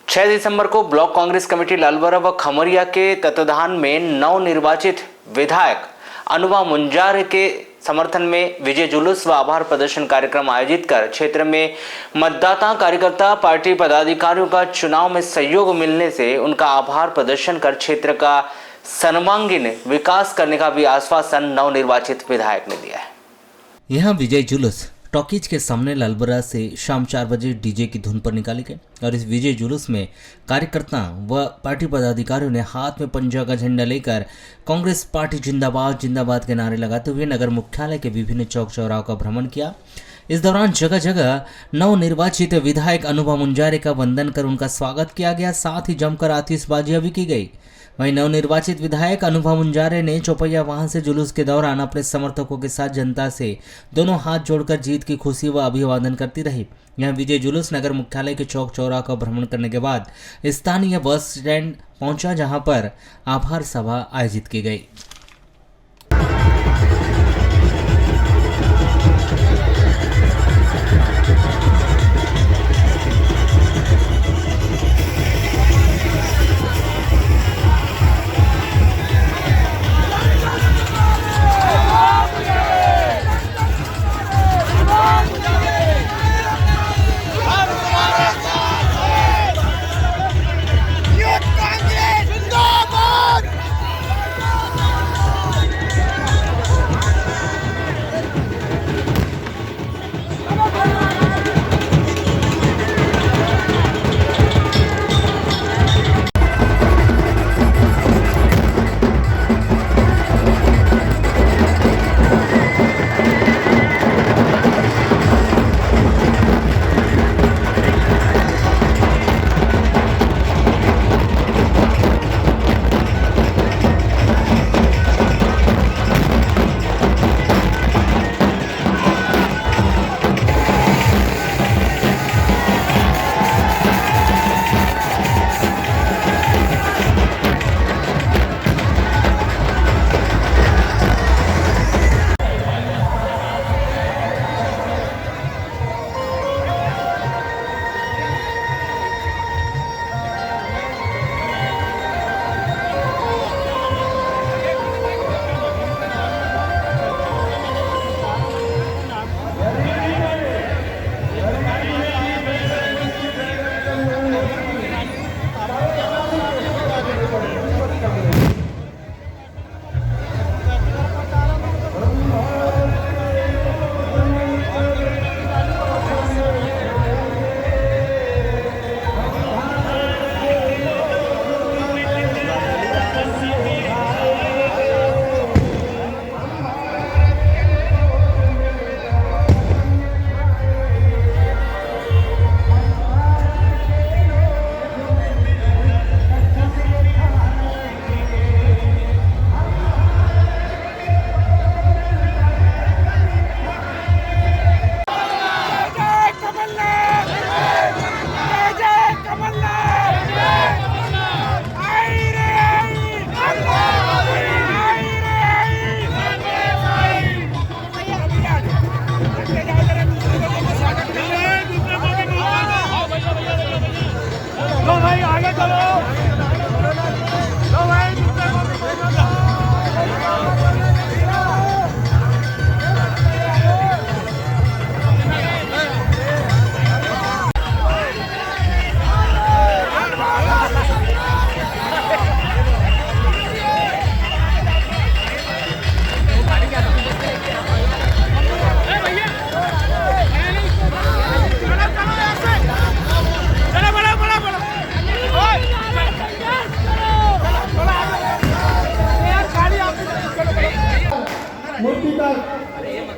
6 दिसंबर को block Congress committee Lalbarra व खमरिया के तत्वाधान में नवनिर्वाचित विधायक अनुभा मुंजारे के समर्थन में विजय जुलूस व आभार प्रदर्शन कार्यक्रम आयोजित कर क्षेत्र में मतदाता कार्यकर्ता पार्टी पदाधिकारियों का चुनाव में सहयोग मिलने से उनका आभार प्रदर्शन कर क्षेत्र का सर्वांगीण विकास करने का भी आश्वासन नवनिर्वाचित विधायक ने दिया है। यहाँ विजय जुलूस टॉकीज के सामने लालबरा से शाम 4 बजे डीजे की धुन पर निकाली गई और इस विजय जुलूस में कार्यकर्ता व पार्टी पदाधिकारियों ने हाथ में पंजा का झंडा लेकर कांग्रेस पार्टी जिंदाबाद जिंदाबाद के नारे लगाते हुए नगर मुख्यालय के विभिन्न चौक चौराहों का भ्रमण किया। इस दौरान जगह जगह नवनिर्वाचित विधायक अनुभा मुंजारे का वंदन कर उनका स्वागत किया गया, साथ ही जमकर आतिशबाजियां भी की गई। वहीं नवनिर्वाचित विधायक अनुभा मुंजारे ने चौपहिया वाहन से जुलूस के दौरान अपने समर्थकों के साथ जनता से दोनों हाथ जोड़कर जीत की खुशी व अभिवादन करती रही। यहां विजय जुलूस नगर मुख्यालय के चौक चौराहा का भ्रमण करने के बाद स्थानीय बस स्टैंड पहुंचा, जहां पर आभार सभा आयोजित की गई।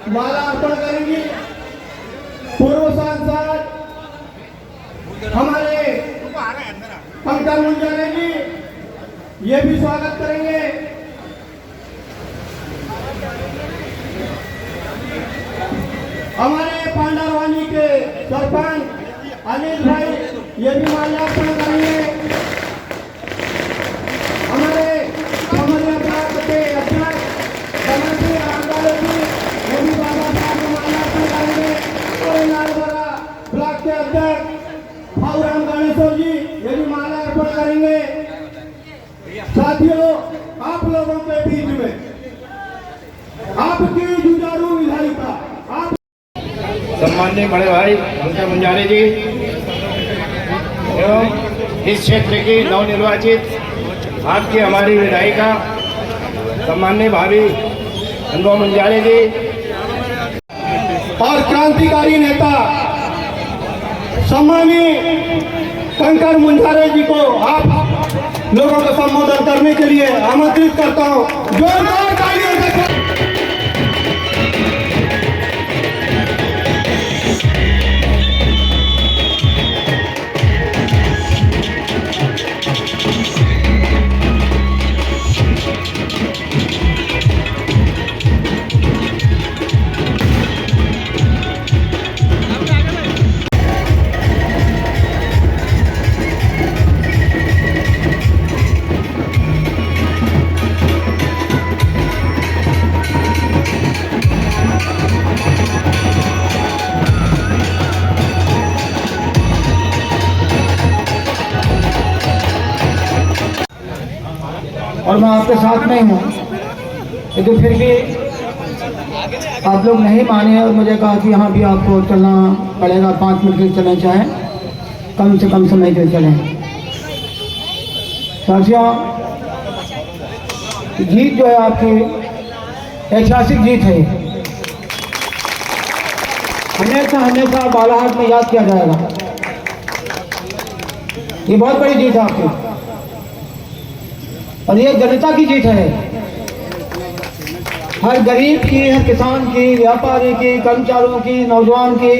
माला अर्पण करेंगी। पूर्व सांसद हमारे पंकज मुंजारे जी ये भी स्वागत करेंगे। हमारे पांडरवानी के सरपंच अनिल भाई ये भी माल्यार्पण करेंगे। हमारे खमरिया ब्लॉक के अध्यक्ष कमलजी रामदास जी ये भी बाबा साहब को माल्यार्पण करेंगे। और लालबरा ब्लॉक के अध्यक्ष भाऊराम गणेश्वर जी ये भी करेंगे। साथियों, आप लोगों के बीच में आपकी जुझारू विधायिका, आप सम्माननीय बड़े भाई अंका मुंजारे जी एवं इस क्षेत्र की नवनिर्वाचित आपकी हमारी विधायिका सम्माननीय भाभी अनुभव मुंजारे जी और क्रांतिकारी नेता सम्मानीय कंकर मुंजारे जी को आप लोगों को संबोधन करने के लिए आमंत्रित करता हूं। जोरदार तालियों से और मैं आपके साथ नहीं हूँ, लेकिन फिर भी आप लोग नहीं माने और मुझे कहा कि यहाँ भी आपको चलना पड़ेगा, 5 मिनट के लिए चलना चाहें, कम से कम समय के लिए चलें। साथियों, जीत जो है आपकी ऐतिहासिक जीत है। हमेशा हमेशा बालाहाट में याद किया जाएगा। ये बहुत बड़ी जीत है आपकी और ये जनता की जीत है। हर गरीब की, हर किसान की, व्यापारी की, कर्मचारियों की, नौजवान की,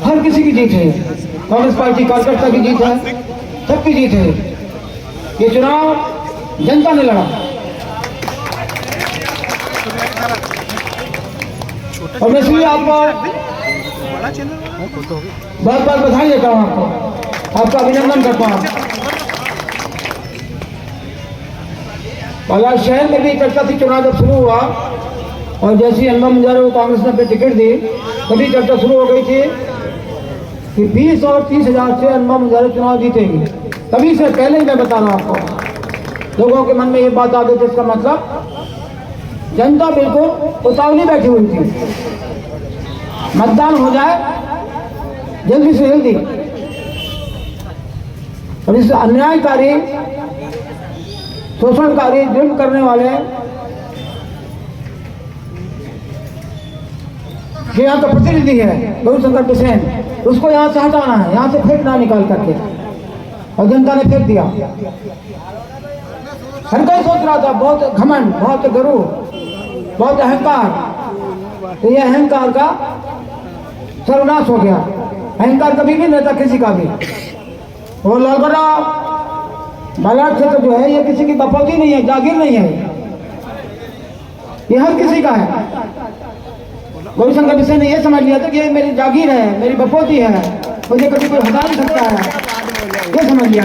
हर किसी की जीत है। कांग्रेस पार्टी कार्यकर्ता की जीत है, सबकी जीत है। ये चुनाव जनता ने लड़ा और मैं इसलिए आपको बहुत बहुत बधाई देता हूँ, आपका अभिनंदन करता हूँ। बालाघाट शहर में भी चर्चा थी, चुनाव जब शुरू हुआ और जैसे ही अनुभव मुंजारे को कांग्रेस ने अपनी टिकट दी, तभी चर्चा शुरू हो गई थी कि 20 और 30 हज़ार से अनुभव मुंजारे चुनाव जीतेंगे। तभी से पहले ही मैं बता रहा हूँ आपको, लोगों के मन में ये बात आ गई थी। इसका मतलब जनता बिल्कुल उतावली बैठी हुई थी, मतदान हो जाए जल्दी से जल्दी। और इस अन्यायकारी, शोषणकारी, जुल्म करने वाले जो यहाँ का प्रतिनिधि है गौरीशंकर बिसेन, उसको यहाँ से हटाना है, यहाँ से फेंकना निकाल करके। और जनता ने फेंक दिया। हर कोई सोच रहा था बहुत घमंड, बहुत गर्व, बहुत अहंकार, तो ये अहंकार का सर्वनाश हो गया। अहंकार कभी भी नहीं था किसी का भी। वो लालबरा बालाघाट क्षेत्र जो है ये किसी की बपौती नहीं है, जागीर नहीं है, ये हर किसी का है। गौरीशंकर बिसेन ने ये समझ लिया था कि ये मेरी जागीर है, मेरी बपौती है, मुझे कभी कोई हटा नहीं सकता है, ये समझ लिया।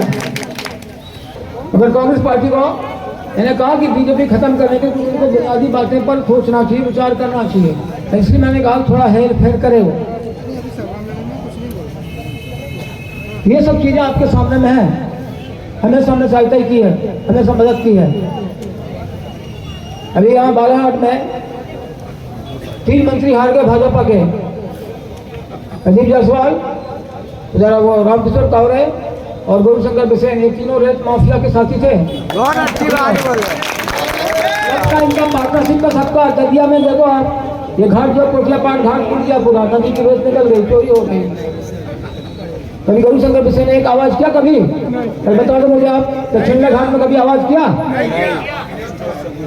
अगर कांग्रेस पार्टी को मैंने कहा कि बीजेपी खत्म करने के लिए उनको बुनियादी बातें पर सोचना चाहिए, विचार करना चाहिए, इसलिए मैंने कहा थोड़ा हेर फेर करे वो। ये सब चीजें आपके सामने में है, हमेशा हमने सहायता ही की है, हमेशा मदद की है। अभी यहाँ बालाघाट में 3 मंत्री हार गए भाजपा के, अजीत जायसवाल, जरा वो रामकिशोर कावरे और गौरीशंकर बिसेन, ये तीनों रेत माफिया के साथी थे। बहुत अच्छी बात बोल रहे हैं। इनका पार्टनरशिप का सबका ददिया में देखो आप, ये घाट जो कोठिया पाट घाट टूट गया पूरा, नदी की रेत निकल गई, चोरी हो गई। कभी गौरीशंकर बिसेन ने एक आवाज किया कभी? बता दो मुझे आप, दक्षिण घाट में कभी आवाज किया?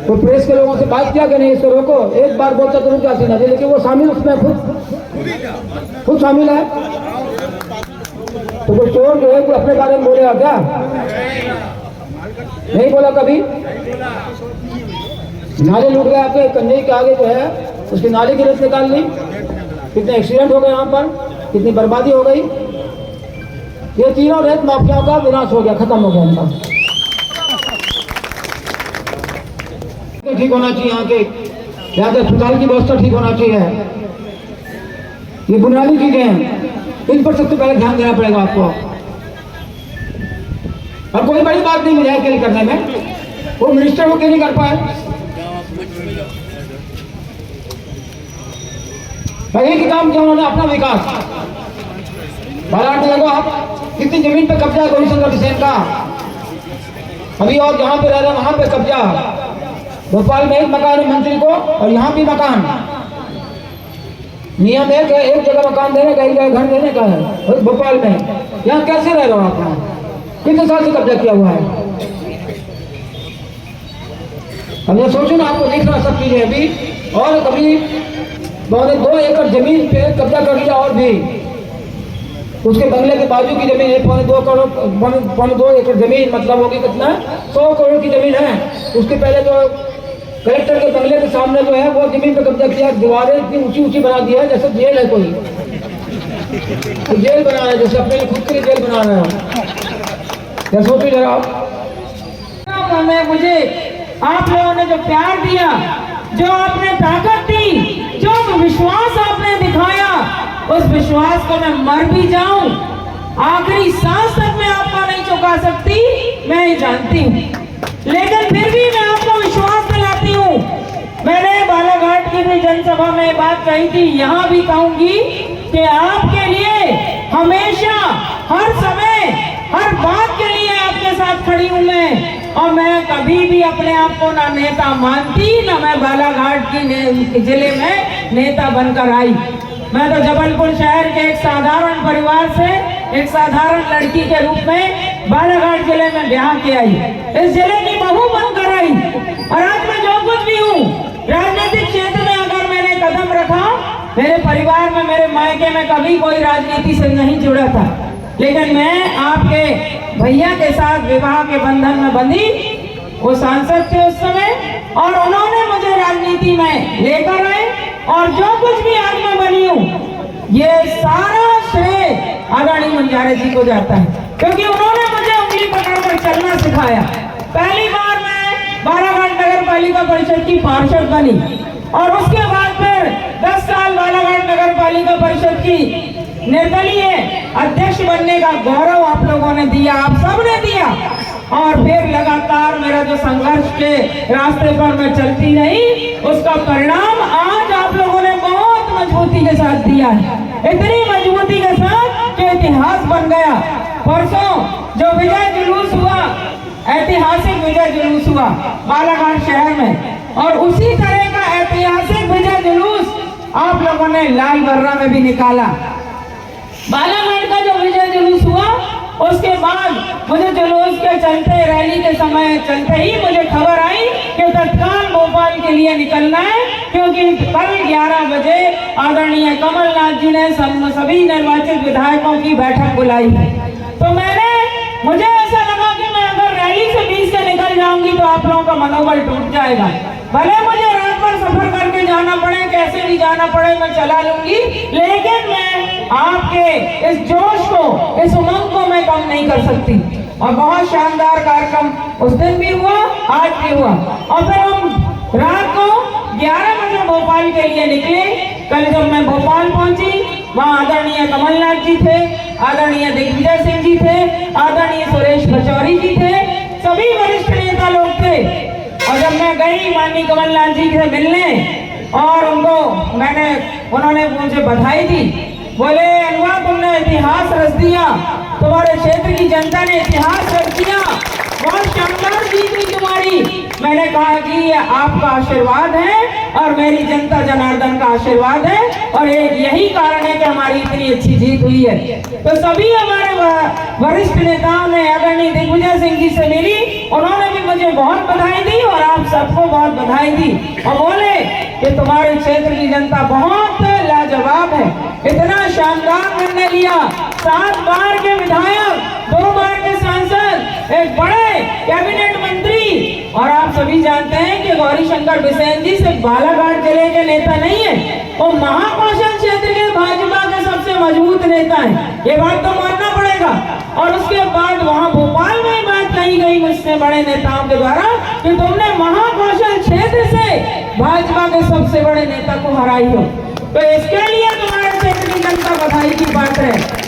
तो प्रेस के लोगों से बात किया कि नहीं इसको रोको? एक बार बोलता तो रुक जाती ना, लेकिन वो शामिल उसमें खुद शामिल है। तो कोई चोर जो है कोई अपने बारे में बोलेगा क्या? नहीं बोला कभी। नाले लूट गए आपके कन्नई के आगे जो है, उसके नाले की रेत निकाल ली, कितने एक्सीडेंट हो गए यहाँ पर, कितनी बर्बादी हो गई। ये तीनों रेत माफियाओं का विनाश हो गया, खत्म हो गया इनका। ठीक होना चाहिए यहाँ के, यहाँ के अस्पताल की व्यवस्था ठीक होना चाहिए। ये बुनियादी चीजें हैं, इन पर सबसे पहले ध्यान देना पड़ेगा आपको। और कोई बड़ी बात नहीं विधायक के लिए करने में, वो मिनिस्टर वो क्यों नहीं कर पाए। एक ही काम किया उन्होंने, अपना विकास। बालाघाट लगो आप कितनी जमीन पे कब्जा है गौरीशंकर बिसेन का, अभी और जहाँ पे रह रहे वहां पे कब्जा। भोपाल में एक मकान है मंत्री को और यहाँ भी मकान। नियम एक है, एक जगह मकान देने का, एक जगह घर देने का है भोपाल में। यहाँ कैसे रह रहे हो आप, कितने साल से कब्जा किया हुआ है। अब ये सोचो ना, आपको देख रहा सब चीजें अभी, और कभी 2 एकड़ जमीन पे कब्जा कर लिया, और भी उसके बंगले के बाजू की जमीन है 2.25 एकड़ जमीन, मतलब होगी कितना 100 करोड़ की जमीन है। उसके पहले जो कलेक्टर के बंगले के सामने जो है वो जमीन पे कब्जा किया, दीवारें इतनी ऊंची ऊंची बना दी है जैसे जेल है, कोई तो जेल बना रहा है, जैसे अपने खुद के लिए जेल बना रहे हो। या सोचो जरा आप, मुझे आप लोगों ने जो प्यार दिया, जो आपने ताकत दी, जो विश्वास आपने दिखाया, उस विश्वास को मैं मर भी जाऊं, आखिरी सांस तक मैं आपको नहीं चुका सकती, मैं ये जानती हूँ, लेकिन फिर भी मैं आपको विश्वास दिलाती हूँ। मैंने बालाघाट की भी जनसभा में बात कही थी, यहाँ भी कहूंगी कि आपके लिए हमेशा, हर समय, हर बात के लिए आपके साथ खड़ी हूँ मैं। और मैं कभी भी अपने आप को ना नेता मानती, ना मैं बालाघाट की जिले में नेता बनकर आई। मैं तो जबलपुर शहर के एक साधारण परिवार से, एक साधारण लड़की के रूप में बालाघाट जिले में ब्याह के आई, इस जिले की बहू बनकर आई। और आज मैं जो कुछ भी हूँ राजनीतिक क्षेत्र में, अगर मैंने कदम रखा, मेरे परिवार में, मेरे मायके में कभी कोई राजनीति से नहीं जुड़ा था, लेकिन मैं आपके भैया के साथ विवाह के बंधन में बंधी। वो सांसद थे उस समय और उन्होंने मुझे राजनीति में लेकर आए, और जो कुछ भी आज मैं बनी हूँ, ये सारा श्रेय आदरणीय मुंजारे जी को जाता है, क्योंकि उन्होंने मुझे उंगली पकड़कर चलना सिखाया। पहली बार मैं बालाघाट नगर पालिका परिषद की पार्षद बनी, और उसके बाद फिर 10 साल बालाघाट नगर पालिका परिषद की निर्दलीय अध्यक्ष बनने का गौरव आप लोगों ने दिया, आप सब ने दिया। और फिर लगातार मेरा जो संघर्ष के रास्ते पर मैं चलती रही, उसका परिणाम आज आप लोगों ने बहुत मजबूती के साथ दिया है, इतनी मजबूती के साथ कि इतिहास बन गया। परसों जो विजय जुलूस हुआ, ऐतिहासिक विजय जुलूस हुआ बालाघाट शहर में, और उसी तरह का ऐतिहासिक विजय जुलूस आप लोगों ने लाल बर्रा में भी निकाला। बालाघाट का जो विजय जुलूस हुआ, उसके बाद मुझे जुलूस के चलते, रैली के समय चलते ही मुझे खबर आई कि तत्काल भोपाल के लिए निकलना है, क्योंकि कल 11 बजे आदरणीय कमलनाथ जी ने सभी निर्वाचित विधायकों की बैठक बुलाई है। तो मुझे ऐसा लगा कि मैं अगर रैली से बीच से निकल जाऊंगी तो आप लोगों का मनोबल टूट जाएगा। भले मुझे रात भर सफर करके जाना पड़े, कैसे भी जाना पड़े, मैं चला लूंगी, लेकिन मैं आपके इस जोश को, इस उमंग को मैं कम नहीं कर सकती। और बहुत शानदार कार्यक्रम उस दिन भी हुआ, आज भी हुआ। और फिर हम रात को 11 बजे भोपाल के लिए निकले। कल जब मैं भोपाल पहुंची, वहाँ आदरणीय कमलनाथ जी थे, आदरणीय दिग्विजय सिंह जी थे, आदरणीय सुरेश पचौरी जी थे, सभी वरिष्ठ नेता लोग थे। और जब मैं गई माननीय कमलनाथ जी से मिलने, और उन्होंने मुझे बधाई दी, बोले अनुवा तुमने इतिहास रच दिया, तुम्हारे क्षेत्र की जनता ने इतिहास रच दिया, बहुत शानदार जीत हुई तुम्हारी। मैंने कहा कि ये आपका आशीर्वाद है और मेरी जनता जनार्दन का आशीर्वाद है, और यही कारण है कि हमारी इतनी अच्छी जीत हुई है। तो सभी हमारे वरिष्ठ नेताओं ने आदरणीय दिग्विजय सिंह जी से मिली, उन्होंने भी मुझे बहुत बधाई दी और आप सबको बहुत बधाई दी, और बोले कि तुम्हारे क्षेत्र की जनता बहुत लाजवाब है, इतना शानदार निर्णय लिया, 7 बार के विधायक, 2 बार के सांसद, एक बड़े कैबिनेट मंत्री। और आप सभी जानते हैं कि गौरीशंकर बिसेन जी सिर्फ बालाघाट जिले के नेता नहीं है, वो महाकौशल क्षेत्र के भाजपा के सबसे मजबूत नेता हैं, ये बात तो मानना पड़ेगा। और उसके बाद वहाँ भोपाल में बात कही गई मुझसे बड़े नेताओं के द्वारा कि तुमने महाकौशल क्षेत्र से भाजपा के सबसे बड़े नेता को हराई हो, तो इसके लिए तुम्हारे क्षेत्र की जनता बधाई की पात्र है।